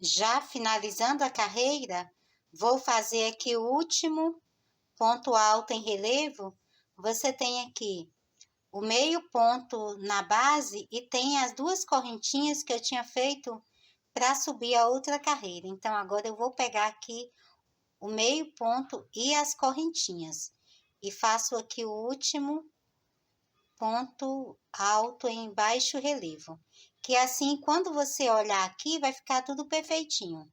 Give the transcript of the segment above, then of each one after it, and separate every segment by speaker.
Speaker 1: Já finalizando a carreira, vou fazer aqui o último ponto alto em relevo. Você tem aqui o meio ponto na base e tem as duas correntinhas que eu tinha feito para subir a outra carreira. Então, agora eu vou pegar aqui o meio ponto e as correntinhas e faço aqui o último ponto alto em baixo relevo, que assim, quando você olhar aqui, vai ficar tudo perfeitinho.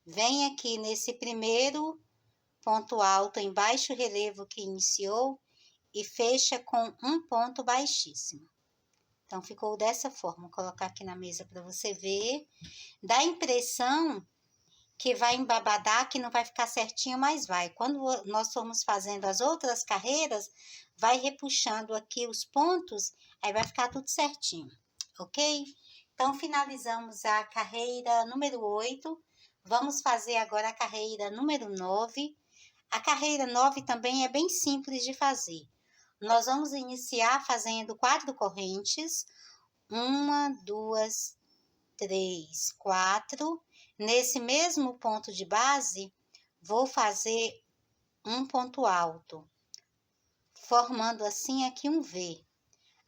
Speaker 1: Vem aqui nesse primeiro ponto alto em baixo relevo que iniciou e fecha com um ponto baixíssimo. Então, ficou dessa forma. Vou colocar aqui na mesa para você ver. Dá a impressão que vai embabadar, que não vai ficar certinho, mas vai. Quando nós formos fazendo as outras carreiras, vai repuxando aqui os pontos, aí vai ficar tudo certinho, ok? Então, finalizamos a carreira número 8. Vamos fazer agora a carreira número 9. A carreira 9 também é bem simples de fazer. Nós vamos iniciar fazendo 4 correntes. 1, 2, 3, 4. Nesse mesmo ponto de base, vou fazer um ponto alto, formando assim aqui um V.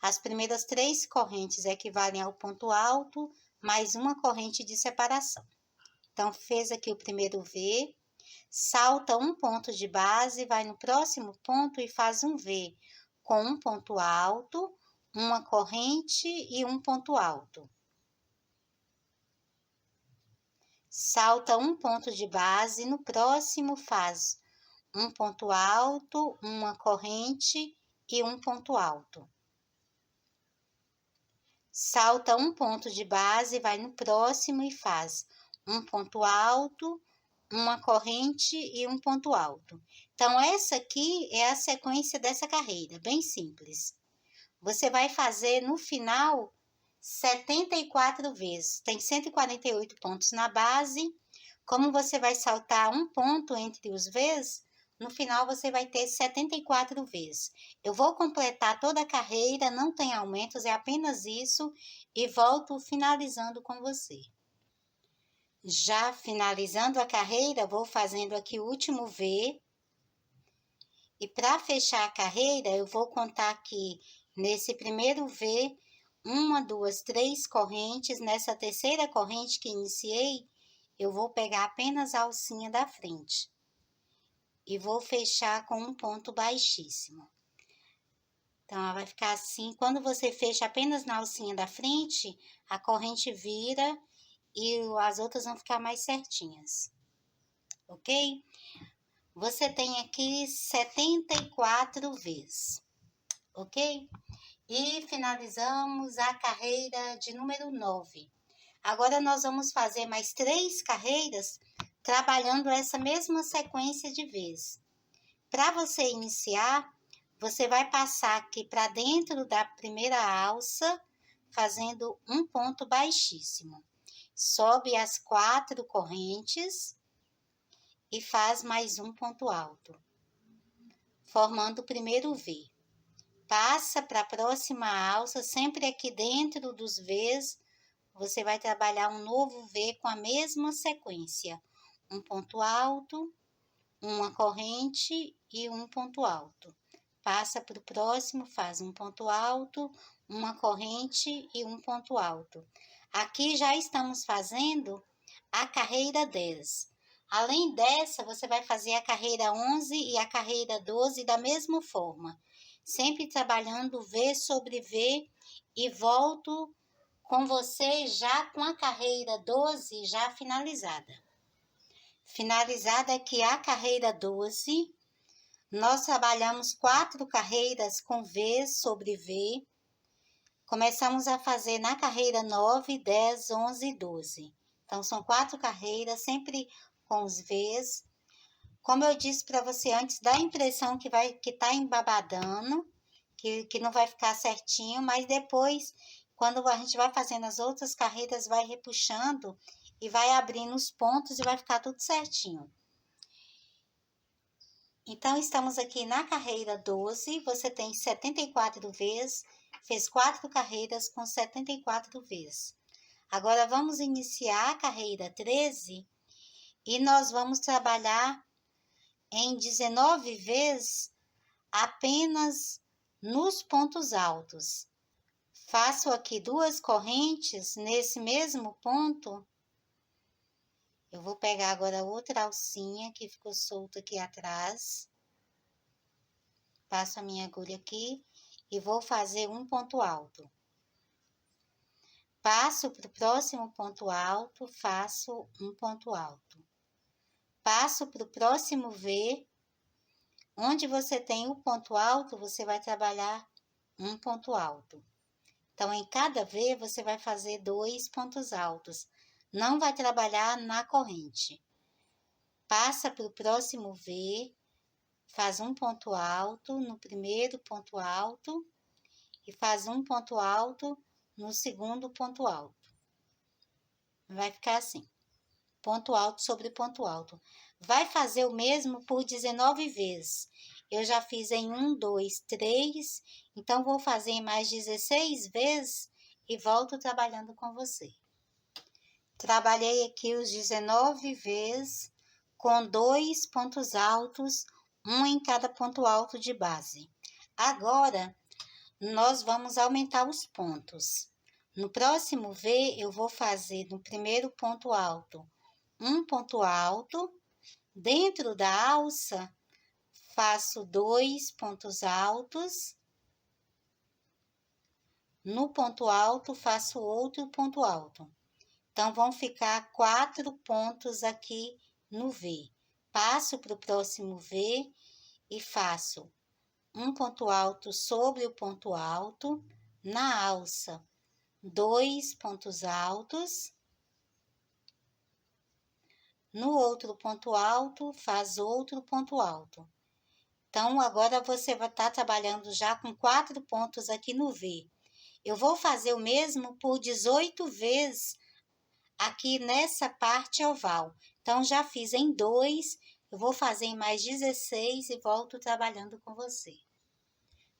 Speaker 1: As primeiras 3 correntes equivalem ao ponto alto, mais uma corrente de separação. Então, fez aqui o primeiro V, salta um ponto de base, vai no próximo ponto e faz um V, com um ponto alto, uma corrente e um ponto alto. Salta um ponto de base, no próximo faz um ponto alto, uma corrente e um ponto alto. Salta um ponto de base, vai no próximo e faz um ponto alto, uma corrente e um ponto alto. Então, essa aqui é a sequência dessa carreira, bem simples. Você vai fazer no final 74 vezes. Tem 148 pontos na base. Como você vai saltar um ponto entre os Vs, no final você vai ter 74 vezes. Eu vou completar toda a carreira, não tem aumentos, é apenas isso, e volto finalizando com você. Já finalizando a carreira, vou fazendo aqui o último V. E para fechar a carreira, eu vou contar aqui nesse primeiro V, 1, 2, 3 correntes. Nessa terceira corrente que iniciei, eu vou pegar apenas a alcinha da frente. E vou fechar com um ponto baixíssimo. Então, ela vai ficar assim. Quando você fecha apenas na alcinha da frente, a corrente vira e as outras vão ficar mais certinhas. Ok? Você tem aqui 74 vezes. Ok? E finalizamos a carreira de número 9. Agora, nós vamos fazer mais 3 carreiras trabalhando essa mesma sequência de vezes. Para você iniciar, você vai passar aqui para dentro da primeira alça, fazendo um ponto baixíssimo. Sobe as 4 correntes e faz mais um ponto alto, formando o primeiro V. Passa para a próxima alça, sempre aqui dentro dos Vs, você vai trabalhar um novo V com a mesma sequência. Um ponto alto, uma corrente e um ponto alto. Passa para o próximo, faz um ponto alto, uma corrente e um ponto alto. Aqui já estamos fazendo a carreira 10. Além dessa, você vai fazer a carreira 11 e a carreira 12 da mesma forma. Sempre trabalhando V sobre V e volto com você já com a carreira 12 já finalizada. Finalizada aqui a carreira 12, nós trabalhamos 4 carreiras com V sobre V. Começamos a fazer na carreira 9, 10, 11 e 12. Então, são 4 carreiras, sempre com os Vs. Como eu disse para você antes, dá a impressão que tá embabadando, que não vai ficar certinho, mas depois, quando a gente vai fazendo as outras carreiras, vai repuxando e vai abrindo os pontos e vai ficar tudo certinho. Então, estamos aqui na carreira 12, você tem 74 vezes, fez 4 carreiras com 74 vezes. Agora, vamos iniciar a carreira 13 e nós vamos trabalhar em 19 vezes apenas nos pontos altos. Faço aqui 2 correntes nesse mesmo ponto. Eu vou pegar agora outra alcinha que ficou solta aqui atrás. Passo a minha agulha aqui e vou fazer um ponto alto. Passo para o próximo ponto alto, faço um ponto alto. Passo para o próximo V. Onde você tem o ponto alto, você vai trabalhar um ponto alto. Então, em cada V, você vai fazer 2 pontos altos. Não vai trabalhar na corrente. Passa para o próximo V, faz um ponto alto no primeiro ponto alto e faz um ponto alto no segundo ponto alto. Vai ficar assim, ponto alto sobre ponto alto. Vai fazer o mesmo por 19 vezes. Eu já fiz em 1, 2, 3, então vou fazer em mais 16 vezes e volto trabalhando com você. Trabalhei aqui os 19 vezes com 2 pontos altos, um em cada ponto alto de base. Agora, nós vamos aumentar os pontos. No próximo V, eu vou fazer no primeiro ponto alto, um ponto alto. Dentro da alça, faço 2 pontos altos. No ponto alto, faço outro ponto alto. Então, vão ficar 4 pontos aqui no V. Passo para o próximo V e faço um ponto alto sobre o ponto alto. Na alça, 2 pontos altos. No outro ponto alto, faz outro ponto alto. Então, agora você vai estar trabalhando já com 4 pontos aqui no V. Eu vou fazer o mesmo por 18 vezes aqui nessa parte oval. Então, já fiz em 2, eu vou fazer em mais 16 e volto trabalhando com você.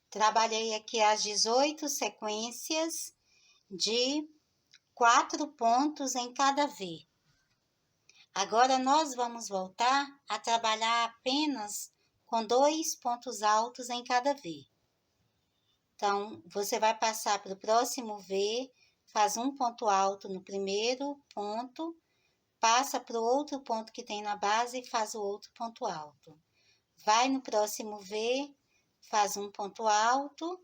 Speaker 1: Trabalhei aqui as 18 sequências de 4 pontos em cada V. Agora, nós vamos voltar a trabalhar apenas com 2 pontos altos em cada V. Então, você vai passar para o próximo V, faz um ponto alto no primeiro ponto, passa para o outro ponto que tem na base e faz o outro ponto alto. Vai no próximo V, faz um ponto alto,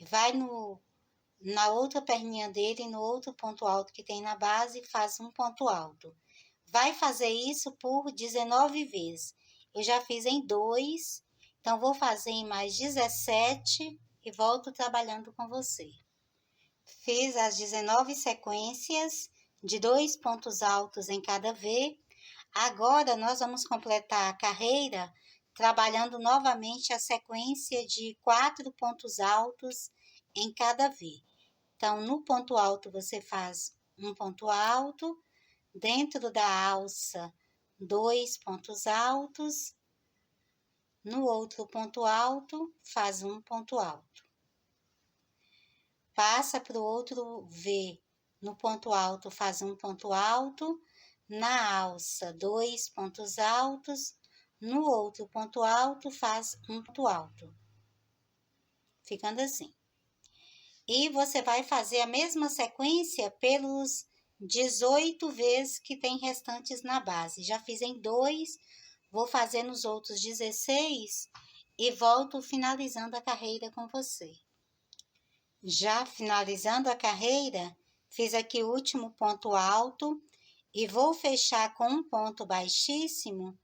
Speaker 1: vai na outra perninha dele, no outro ponto alto que tem na base, faz um ponto alto. Vai fazer isso por 19 vezes. Eu já fiz em 2, então vou fazer em mais 17 e volto trabalhando com você. Fiz as 19 sequências de 2 pontos altos em cada V. Agora, nós vamos completar a carreira trabalhando novamente a sequência de 4 pontos altos em cada V. Então, no ponto alto, você faz um ponto alto. Dentro da alça, 2 pontos altos. No outro ponto alto, faz um ponto alto. Passa para o outro V. No ponto alto, faz um ponto alto. Na alça, 2 pontos altos. No outro ponto alto, faz um ponto alto. Ficando assim. E você vai fazer a mesma sequência pelos 18 vezes que tem restantes na base. Já fiz em 2, vou fazer nos outros 16 e volto finalizando a carreira com você. Já finalizando a carreira, fiz aqui o último ponto alto e vou fechar com um ponto baixíssimo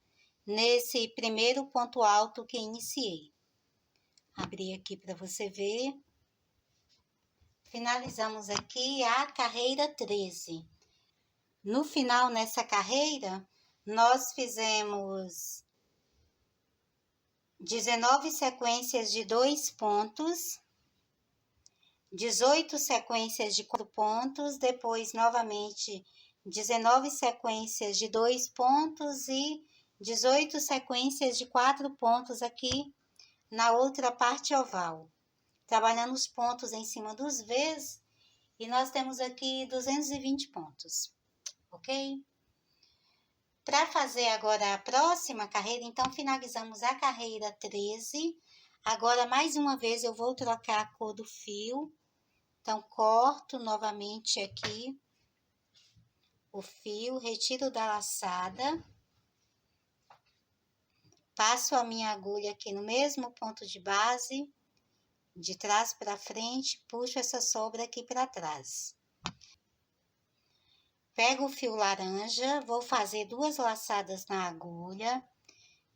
Speaker 1: nesse primeiro ponto alto que iniciei. Abri aqui para você ver. Finalizamos aqui a carreira 13. No final, nessa carreira, nós fizemos 19 sequências de 2 pontos, 18 sequências de 4 pontos, depois, novamente, 19 sequências de 2 pontos e 18 sequências de 4 pontos aqui na outra parte oval. Trabalhando os pontos em cima dos Vs E nós temos aqui 220 pontos, ok? Para fazer agora a próxima carreira, então finalizamos a carreira 13. Agora, mais uma vez, eu vou trocar a cor do fio. Então, corto novamente aqui o fio, retiro da laçada. Passo a minha agulha aqui no mesmo ponto de base, de trás para frente, puxo essa sobra aqui para trás. Pego o fio laranja, vou fazer 2 laçadas na agulha,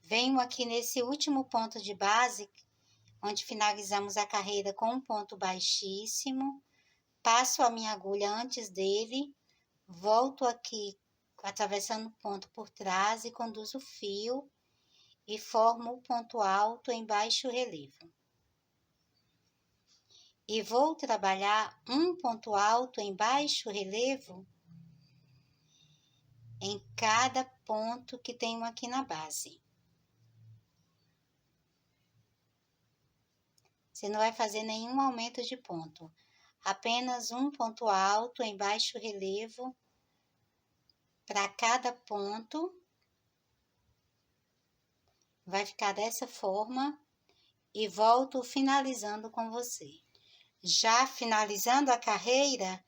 Speaker 1: venho aqui nesse último ponto de base, onde finalizamos a carreira com um ponto baixíssimo, passo a minha agulha antes dele, volto aqui atravessando o ponto por trás e conduzo o fio e formo o ponto alto em baixo relevo. E vou trabalhar um ponto alto em baixo relevo em cada ponto que tenho aqui na base. Você não vai fazer nenhum aumento de ponto, apenas um ponto alto em baixo relevo para cada ponto. Vai ficar dessa forma e volto finalizando com você. Já finalizando a carreira,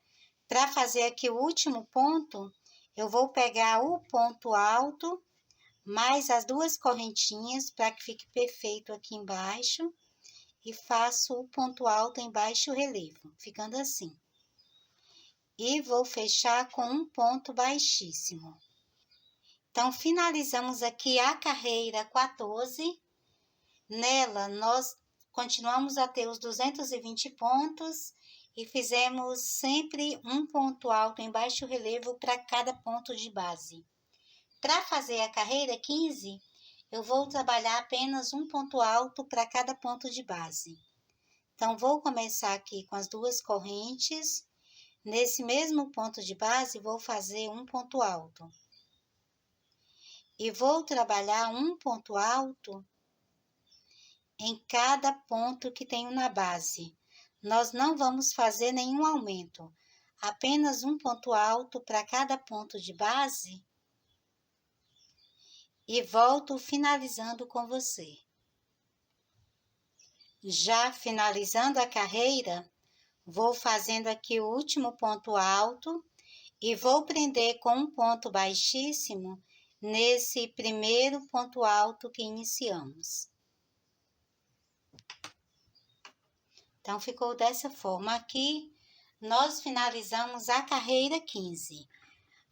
Speaker 1: para fazer aqui o último ponto, eu vou pegar o ponto alto, mais as 2 correntinhas, para que fique perfeito aqui embaixo, e faço o ponto alto em baixo relevo, ficando assim. E vou fechar com um ponto baixíssimo. Então, finalizamos aqui a carreira 14. Nela, nós continuamos a ter os 220 pontos e fizemos sempre um ponto alto em baixo relevo para cada ponto de base. Para fazer a carreira 15, eu vou trabalhar apenas um ponto alto para cada ponto de base. Então, vou começar aqui com as 2 correntes. Nesse mesmo ponto de base, vou fazer um ponto alto. E vou trabalhar um ponto alto em cada ponto que tenho na base. Nós não vamos fazer nenhum aumento, apenas um ponto alto para cada ponto de base e volto finalizando com você. Já finalizando a carreira, vou fazendo aqui o último ponto alto e vou prender com um ponto baixíssimo nesse primeiro ponto alto que iniciamos. Então, ficou dessa forma. Aqui, nós finalizamos a carreira 15.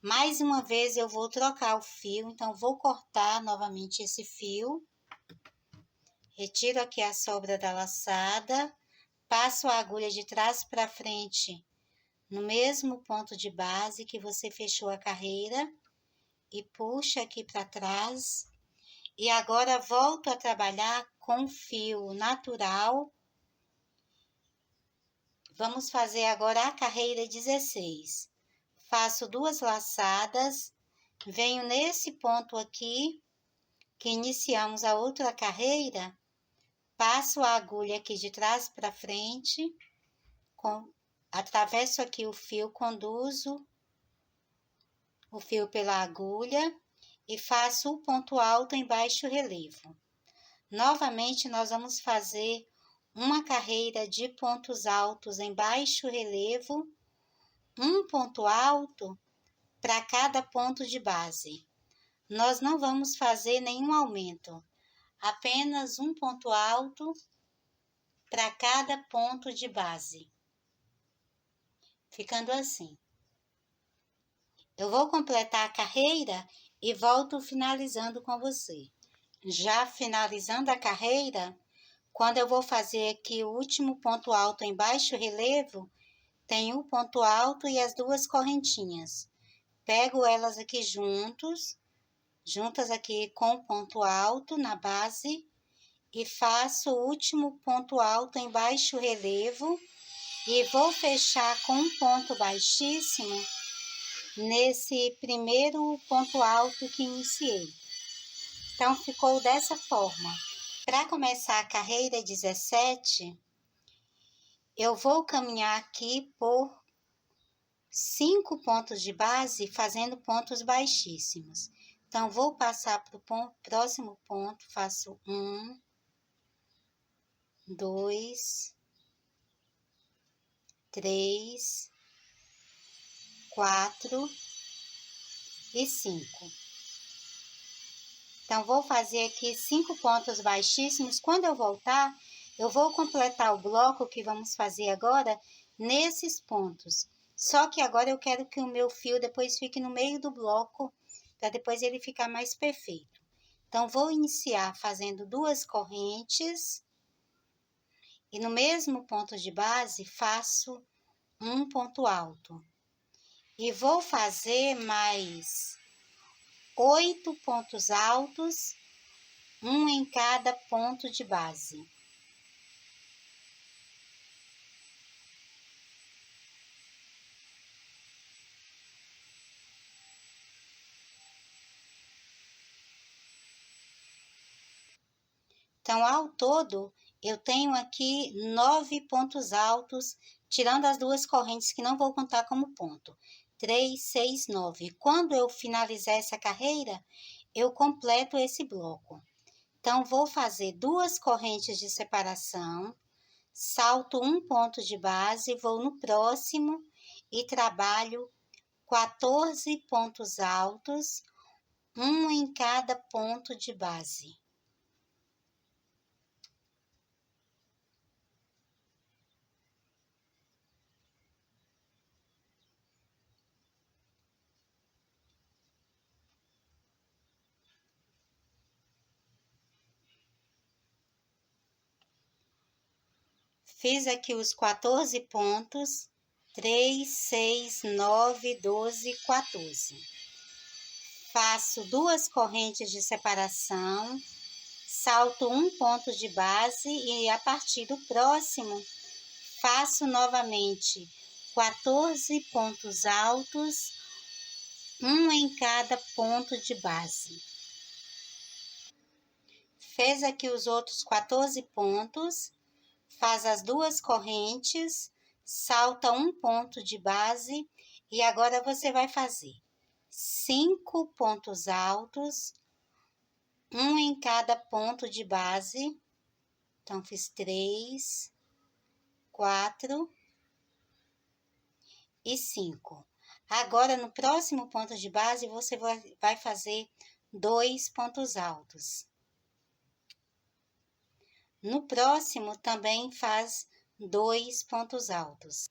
Speaker 1: Mais uma vez, eu vou trocar o fio, então, vou cortar novamente esse fio. Retiro aqui a sobra da laçada, passo a agulha de trás para frente, no mesmo ponto de base que você fechou a carreira, e puxa aqui para trás. E agora, volto a trabalhar com fio natural. Vamos fazer agora a carreira 16. Faço 2 laçadas, venho nesse ponto aqui, que iniciamos a outra carreira, passo a agulha aqui de trás para frente, atravesso aqui o fio, conduzo o fio pela agulha e faço o ponto alto em baixo relevo. Novamente, nós vamos fazer uma carreira de pontos altos em baixo relevo, um ponto alto para cada ponto de base. Nós não vamos fazer nenhum aumento, apenas um ponto alto para cada ponto de base. Ficando assim. Eu vou completar a carreira e volto finalizando com você. Já finalizando a carreira, quando eu vou fazer aqui o último ponto alto em baixo relevo, tem o ponto alto e as 2 correntinhas. Pego elas aqui juntas aqui com o ponto alto na base e faço o último ponto alto em baixo relevo e vou fechar com um ponto baixíssimo nesse primeiro ponto alto que iniciei. Então, ficou dessa forma. Para começar a carreira 17, eu vou caminhar aqui por 5 pontos de base fazendo pontos baixíssimos. Então, vou passar para o próximo ponto, faço 1, 2, 3, 4 e 5. Então, vou fazer aqui 5 pontos baixíssimos. Quando eu voltar, eu vou completar o bloco que vamos fazer agora nesses pontos. Só que agora eu quero que o meu fio depois fique no meio do bloco, para depois ele ficar mais perfeito. Então, vou iniciar fazendo 2 correntes. E no mesmo ponto de base, faço um ponto alto. E vou fazer mais 8 pontos altos, um em cada ponto de base. Então, ao todo, eu tenho aqui 9 pontos altos, tirando as 2 correntes que não vou contar como ponto. 3, 6, 9. Quando eu finalizar essa carreira, eu completo esse bloco. Então, vou fazer 2 correntes de separação, salto um ponto de base, vou no próximo e trabalho 14 pontos altos, um em cada ponto de base. Fiz aqui os 14 pontos, 3, 6, 9, 12, 14. Faço 2 correntes de separação, salto um ponto de base e a partir do próximo, faço novamente 14 pontos altos, um em cada ponto de base. Fez aqui os outros 14 pontos, faz as 2 correntes, salta um ponto de base e agora você vai fazer 5 pontos altos, um em cada ponto de base. Então, fiz 3, 4 e 5. Agora, no próximo ponto de base, você vai fazer 2 pontos altos. No próximo, também faz 2 pontos altos.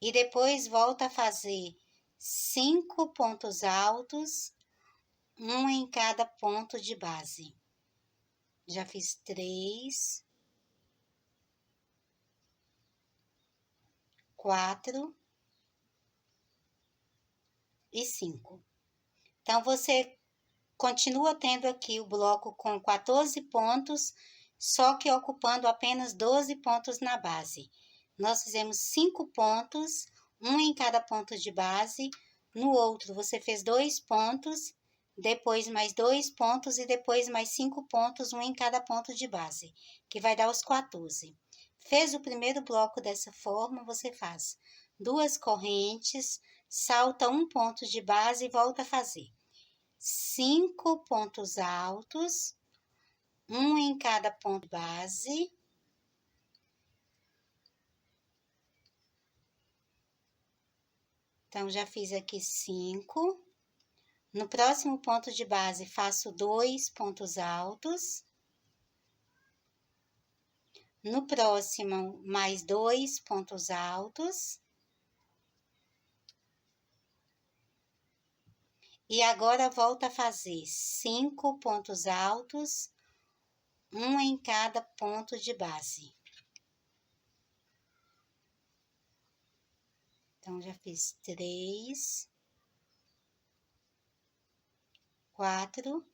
Speaker 1: E depois volta a fazer 5 pontos altos, um em cada ponto de base. Já fiz 3, 4 e 5. Então, você continua tendo aqui o bloco com 14 pontos, só que ocupando apenas 12 pontos na base. Nós fizemos 5 pontos, um em cada ponto de base. No outro, você fez 2 pontos, depois mais 2 pontos e depois mais 5 pontos, um em cada ponto de base, que vai dar os 14. Fez o primeiro bloco dessa forma, você faz 2 correntes, salta um ponto de base e volta a fazer 5 pontos altos, um em cada ponto base. Então, já fiz aqui 5. No próximo ponto de base, faço 2 pontos altos. No próximo, mais 2 pontos altos. E agora, volta a fazer 5 pontos altos, um em cada ponto de base. Então, já fiz 3, 4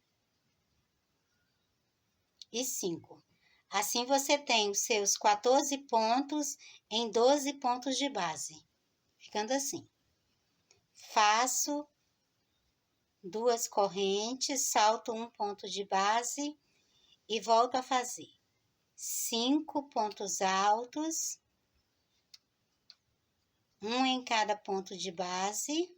Speaker 1: e 5. Assim, você tem os seus 14 pontos em 12 pontos de base. Ficando assim. Faço 2 correntes, salto um ponto de base e volto a fazer 5 pontos altos, um em cada ponto de base.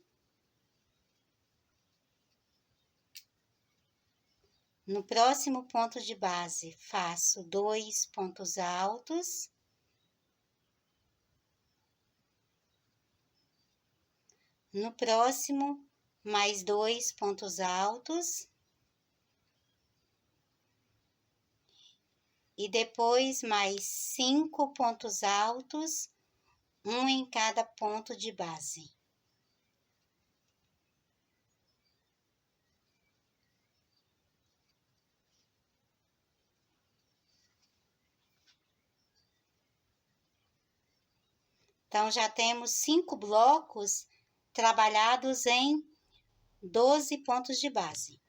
Speaker 1: No próximo ponto de base, faço 2 pontos altos. No próximo, mais 2 pontos altos. E depois mais 5 pontos altos, um em cada ponto de base. Então, já temos 5 blocos trabalhados em 12 pontos de base.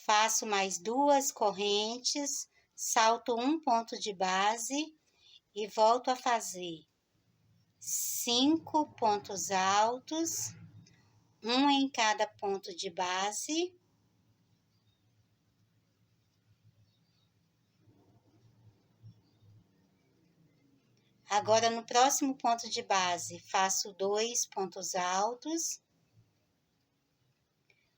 Speaker 1: Faço mais 2 correntes, salto um ponto de base e volto a fazer 5 pontos altos, um em cada ponto de base. Agora, no próximo ponto de base, faço 2 pontos altos.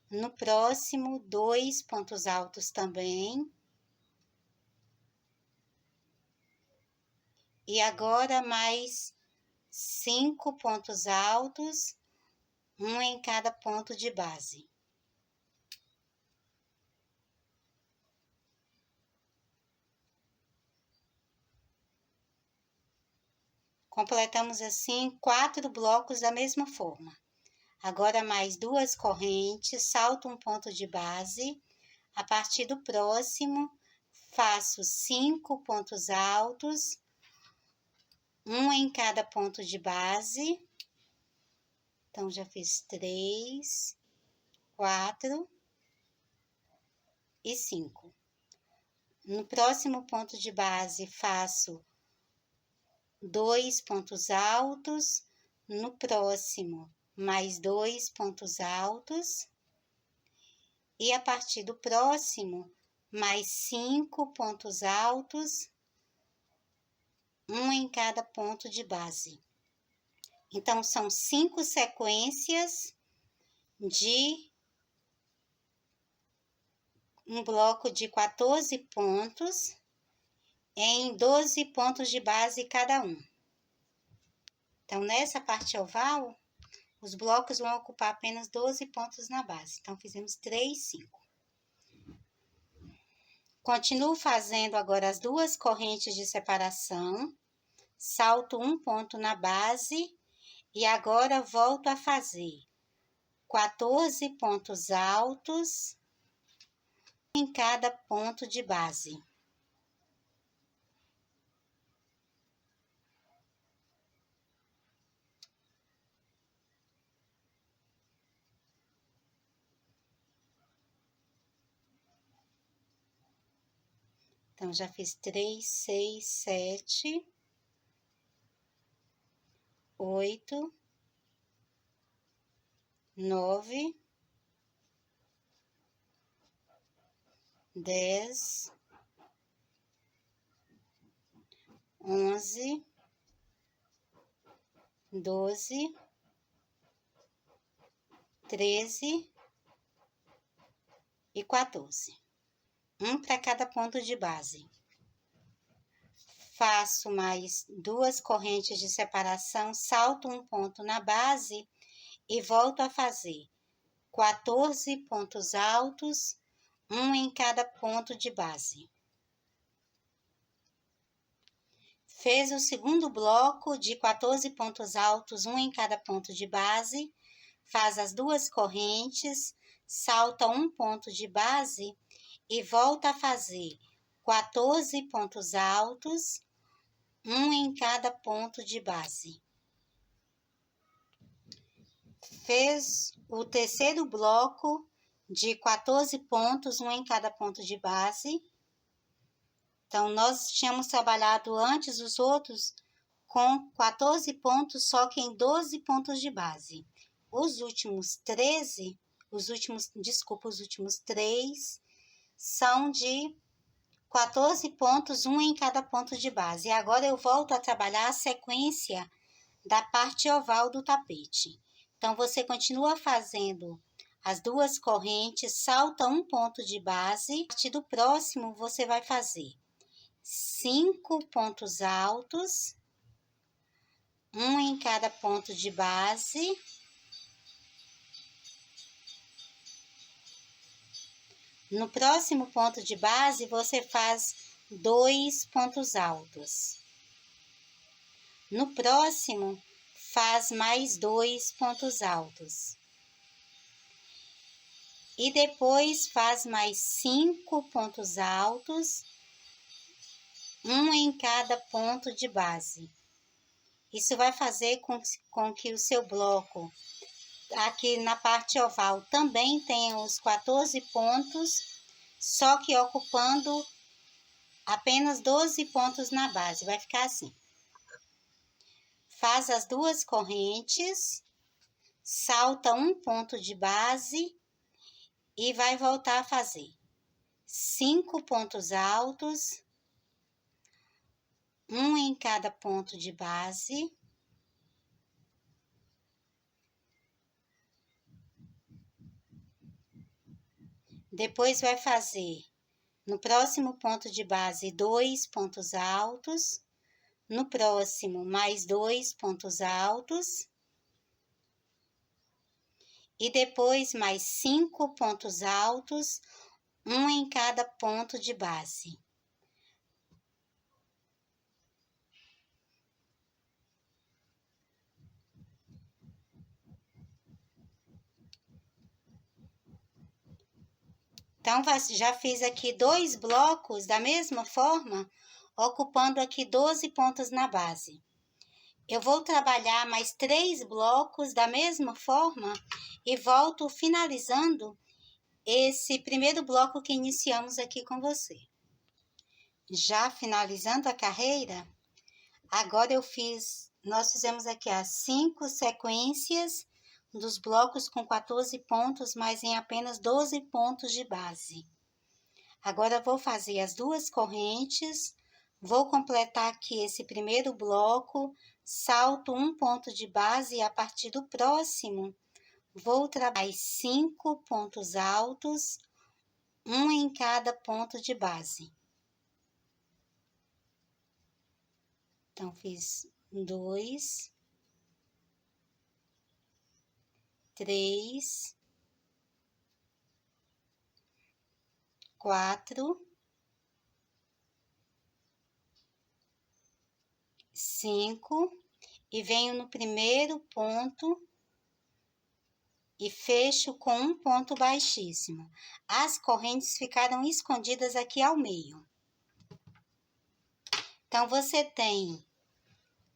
Speaker 1: No próximo, 2 pontos altos também. E agora, mais 5 pontos altos, um em cada ponto de base. Completamos assim 4 blocos da mesma forma. Agora mais 2 correntes, salto um ponto de base. A partir do próximo, faço 5 pontos altos, um em cada ponto de base. Então, já fiz 3, 4 e 5. No próximo ponto de base, faço 2 pontos altos, no próximo, mais 2 pontos altos, e a partir do próximo, mais 5 pontos altos, um em cada ponto de base. Então, são 5 sequências de um bloco de 14 pontos, em 12 pontos de base cada um. Então, nessa parte oval, os blocos vão ocupar apenas 12 pontos na base. Então, fizemos 3, 5. Continuo fazendo agora as 2 correntes de separação, salto um ponto na base e agora volto a fazer 14 pontos altos em cada ponto de base. Então, já fiz 3, 6, 7, 8, 9, 10, 11, 12, 13 e 14. Um para cada ponto de base. Faço mais 2 correntes de separação, salto um ponto na base e volto a fazer 14 pontos altos, um em cada ponto de base. Fez o segundo bloco de 14 pontos altos, um em cada ponto de base, faz as 2 correntes, salta um ponto de base e volta a fazer 14 pontos altos, um em cada ponto de base. Fez o terceiro bloco de 14 pontos, um em cada ponto de base. Então, nós tínhamos trabalhado antes os outros com 14 pontos, só que em 12 pontos de base. Os últimos 3 são de 14 pontos, um em cada ponto de base. E agora eu volto a trabalhar a sequência da parte oval do tapete. Então, você continua fazendo as duas correntes, salta um ponto de base. A partir do próximo, você vai fazer 5 pontos altos, um em cada ponto de base. No próximo ponto de base, você faz 2 pontos altos. No próximo, faz mais 2 pontos altos. E depois faz mais 5 pontos altos, um em cada ponto de base. Isso vai fazer com que o seu bloco, aqui na parte oval, também tenha os 14 pontos, só que ocupando apenas 12 pontos na base. Vai ficar assim. Faz as duas correntes, salta um ponto de base e vai voltar a fazer 5 pontos altos, um em cada ponto de base. Depois vai fazer no próximo ponto de base 2 pontos altos, no próximo mais 2 pontos altos e depois mais 5 pontos altos, um em cada ponto de base. Então, já fiz aqui 2 blocos da mesma forma, ocupando aqui 12 pontos na base. Eu vou trabalhar mais 3 blocos da mesma forma e volto finalizando esse primeiro bloco que iniciamos aqui com você. Já finalizando a carreira, agora nós fizemos aqui as 5 sequências dos blocos com 14 pontos, mas em apenas 12 pontos de base. Agora, vou fazer as duas correntes, vou completar aqui esse primeiro bloco, salto um ponto de base e a partir do próximo, vou trabalhar 5 pontos altos, um em cada ponto de base. Então, fiz 2, 3, 4, 5 e venho no primeiro ponto e fecho com um ponto baixíssimo. As correntes ficaram escondidas aqui ao meio. Então,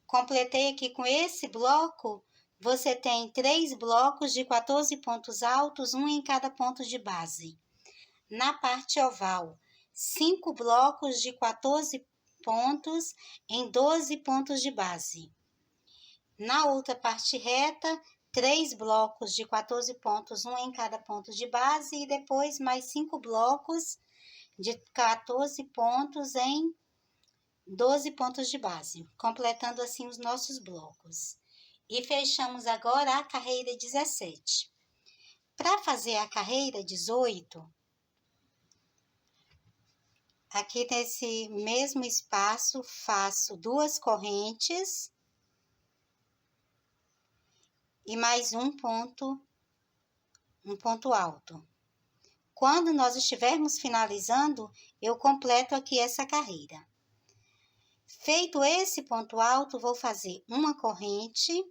Speaker 1: completei aqui com esse bloco, você tem 3 blocos de 14 pontos altos, um em cada ponto de base. Na parte oval, 5 blocos de 14 pontos em 12 pontos de base. Na outra parte reta, 3 blocos de 14 pontos, um em cada ponto de base, e depois mais 5 blocos de 14 pontos em 12 pontos de base, completando assim os nossos blocos. E fechamos agora a carreira 17. Para fazer a carreira 18, aqui nesse mesmo espaço, faço 2 correntes e mais um ponto alto. Quando nós estivermos finalizando, eu completo aqui essa carreira. Feito esse ponto alto, vou fazer uma corrente,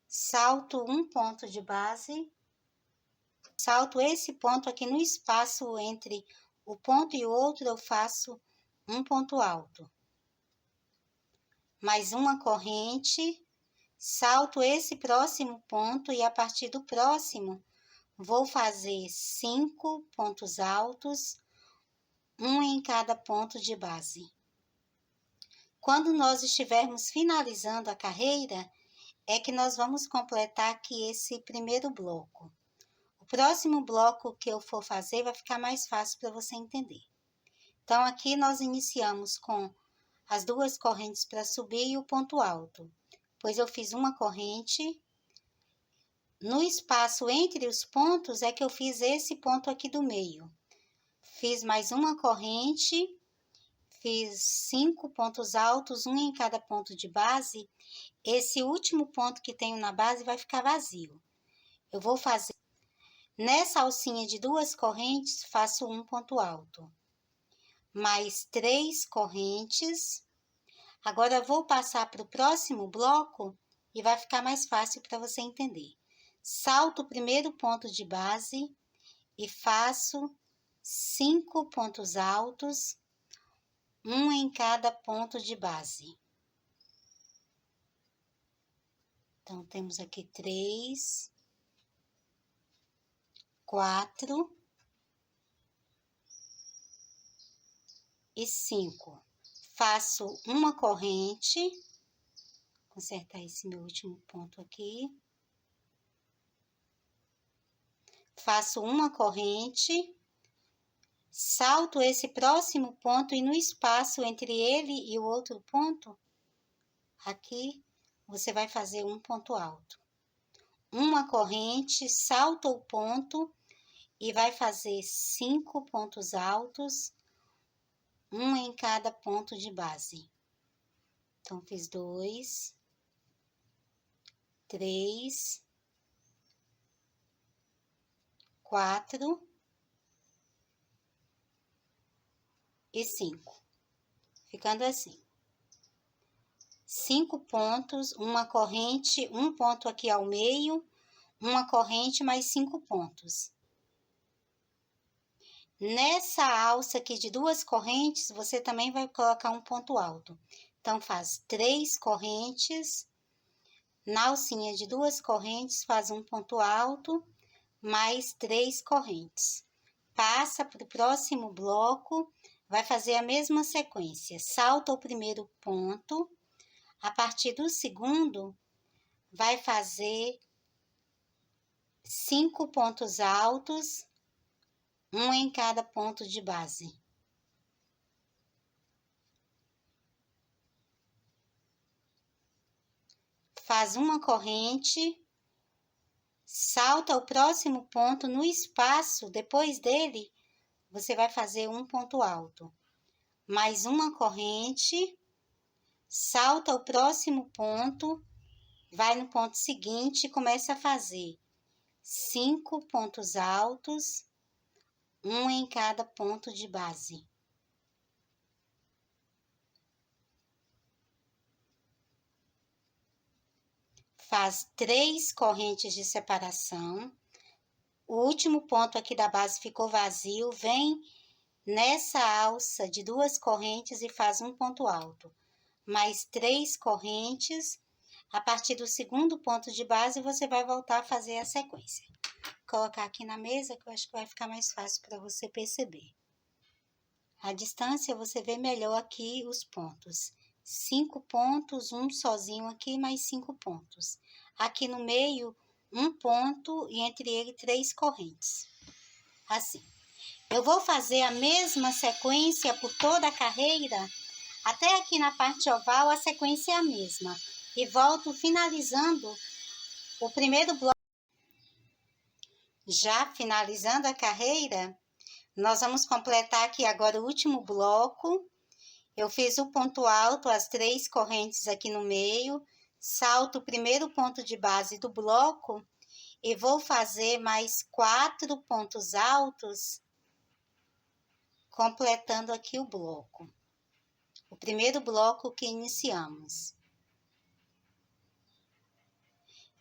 Speaker 1: salto um ponto de base, salto esse ponto aqui no espaço entre o ponto e o outro, eu faço um ponto alto. Mais uma corrente, salto esse próximo ponto e a partir do próximo, vou fazer 5 pontos altos, um em cada ponto de base. Quando nós estivermos finalizando a carreira, é que nós vamos completar aqui esse primeiro bloco. O próximo bloco que eu for fazer vai ficar mais fácil para você entender. Então, aqui nós iniciamos com as 2 correntes para subir e o ponto alto. pois eu fiz uma corrente. No espaço entre os pontos é que eu fiz esse ponto aqui do meio. Fiz mais uma corrente, fiz 5 pontos altos, um em cada ponto de base. Esse último ponto que tenho na base vai ficar vazio. Eu vou fazer, nessa alcinha de 2 correntes, faço um ponto alto. Mais 3 correntes. Agora eu vou passar para o próximo bloco e vai ficar mais fácil para você entender. Salto o primeiro ponto de base e faço 5 pontos altos, um em cada ponto de base. Então, temos aqui 3, 4 e 5. Faço uma corrente, vou consertar esse meu último ponto aqui. Faço uma corrente, salto esse próximo ponto e no espaço entre ele e o outro ponto, aqui, você vai fazer um ponto alto. Uma corrente, salta o ponto e vai fazer 5 pontos altos, um em cada ponto de base. Então, fiz 2, 3, 4 e 5. Ficando assim. 5 pontos, uma corrente, um ponto aqui ao meio, uma corrente mais 5 pontos. Nessa alça aqui de 2 correntes, você também vai colocar um ponto alto. Então, faz 3 correntes, na alcinha de 2 correntes, faz um ponto alto, mais 3 correntes. Passa para o próximo bloco, vai fazer a mesma sequência. Salta o primeiro ponto, a partir do segundo, vai fazer 5 pontos altos, um em cada ponto de base. Faz uma corrente, salta ao próximo ponto, no espaço, depois dele, você vai fazer um ponto alto. Mais uma corrente, salta ao próximo ponto, vai no ponto seguinte e começa a fazer 5 pontos altos, um em cada ponto de base. Faz 3 correntes de separação. O último ponto aqui da base ficou vazio, vem nessa alça de 2 correntes e faz um ponto alto. Mais 3 correntes. A partir do segundo ponto de base, você vai voltar a fazer a sequência. Vou colocar aqui na mesa, que eu acho que vai ficar mais fácil para você perceber. A distância, você vê melhor aqui os pontos. 5 pontos, um sozinho aqui, mais 5 pontos. Aqui no meio, um ponto e entre ele 3 correntes. Assim. Eu vou fazer a mesma sequência por toda a carreira. Até aqui na parte oval, a sequência é a mesma. E volto finalizando o primeiro bloco. Já finalizando a carreira, nós vamos completar aqui agora o último bloco. Eu fiz o ponto alto, as 3 correntes aqui no meio, salto o primeiro ponto de base do bloco e vou fazer mais 4 pontos altos, completando aqui o bloco. O primeiro bloco que iniciamos.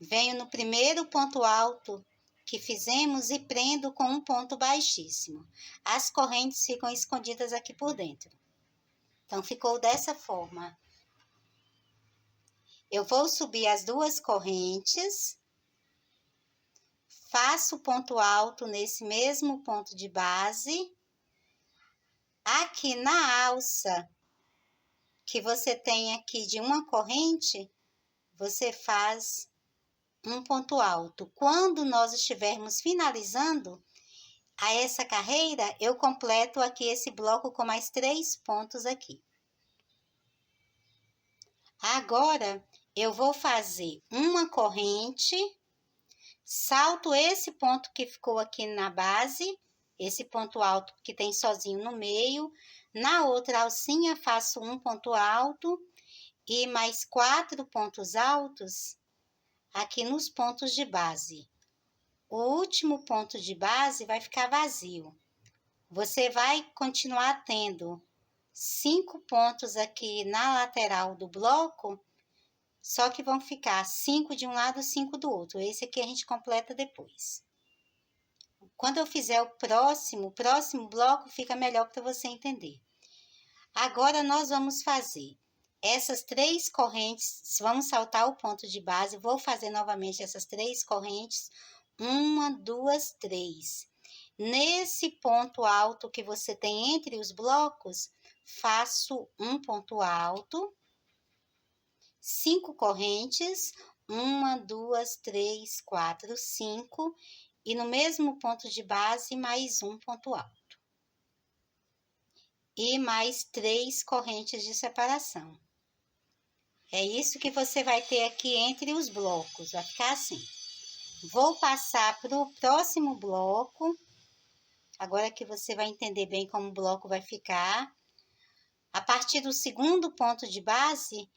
Speaker 1: Venho no primeiro ponto alto que fizemos e prendo com um ponto baixíssimo. As correntes ficam escondidas aqui por dentro. Então, ficou dessa forma. Eu vou subir as 2 correntes, faço ponto alto nesse mesmo ponto de base. Aqui na alça que você tem aqui de uma corrente, você faz um ponto alto. Quando nós estivermos finalizando a essa carreira, eu completo aqui esse bloco com mais 3 pontos aqui. Agora, eu vou fazer uma corrente, salto esse ponto que ficou aqui na base, esse ponto alto que tem sozinho no meio, na outra alcinha faço um ponto alto e mais 4 pontos altos aqui nos pontos de base. O último ponto de base vai ficar vazio. Você vai continuar tendo 5 pontos aqui na lateral do bloco, só que vão ficar 5 de um lado, 5 do outro. Esse aqui a gente completa depois. Quando eu fizer o próximo bloco, fica melhor para você entender. Agora, nós vamos fazer essas 3 correntes, vamos saltar o ponto de base, vou fazer novamente essas 3 correntes, 1, 2, 3. Nesse ponto alto que você tem entre os blocos, faço um ponto alto, 5 correntes, 1, 2, 3, 4, 5, e no mesmo ponto de base, mais um ponto alto. E mais 3 correntes de separação. É isso que você vai ter aqui entre os blocos, vai ficar assim. Vou passar para o próximo bloco, agora que você vai entender bem como o bloco vai ficar. A partir do segundo ponto de base,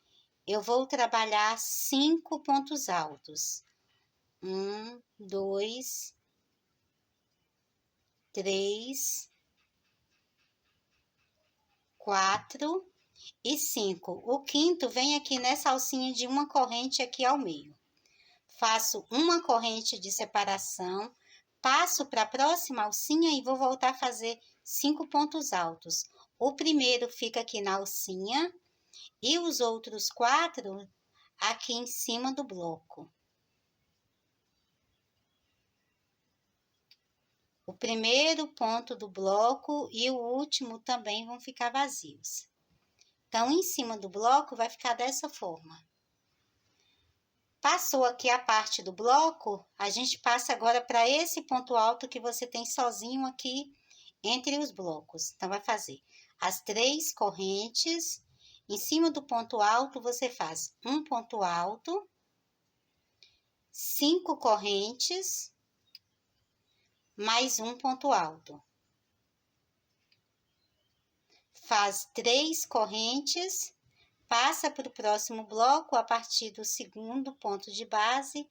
Speaker 1: eu vou trabalhar 5 pontos altos. 1, 2, 3, 4 e 5. O quinto vem aqui nessa alcinha de uma corrente aqui ao meio. Faço uma corrente de separação, passo para a próxima alcinha e vou voltar a fazer 5 pontos altos. O primeiro fica aqui na alcinha e os outros 4 aqui em cima do bloco. O primeiro ponto do bloco e o último também vão ficar vazios. Então, em cima do bloco vai ficar dessa forma. Passou aqui a parte do bloco, a gente passa agora para esse ponto alto que você tem sozinho aqui entre os blocos. Então, vai fazer as 3 correntes. Em cima do ponto alto, você faz um ponto alto, 5 correntes, mais um ponto alto. Faz 3 correntes, passa para o próximo bloco, a partir do segundo ponto de base,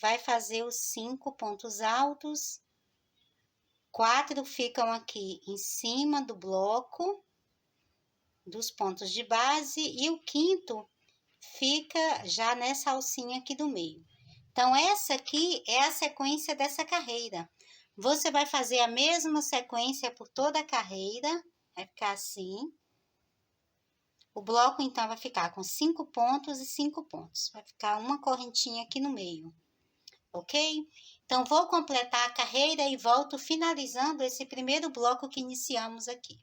Speaker 1: vai fazer os 5 pontos altos, 4 ficam aqui em cima do bloco, dos pontos de base, e o quinto fica já nessa alcinha aqui do meio. Então, essa aqui é a sequência dessa carreira. Você vai fazer a mesma sequência por toda a carreira, vai ficar assim. O bloco, então, vai ficar com 5 pontos e 5 pontos. Vai ficar uma correntinha aqui no meio, ok? Então, vou completar a carreira e volto finalizando esse primeiro bloco que iniciamos aqui.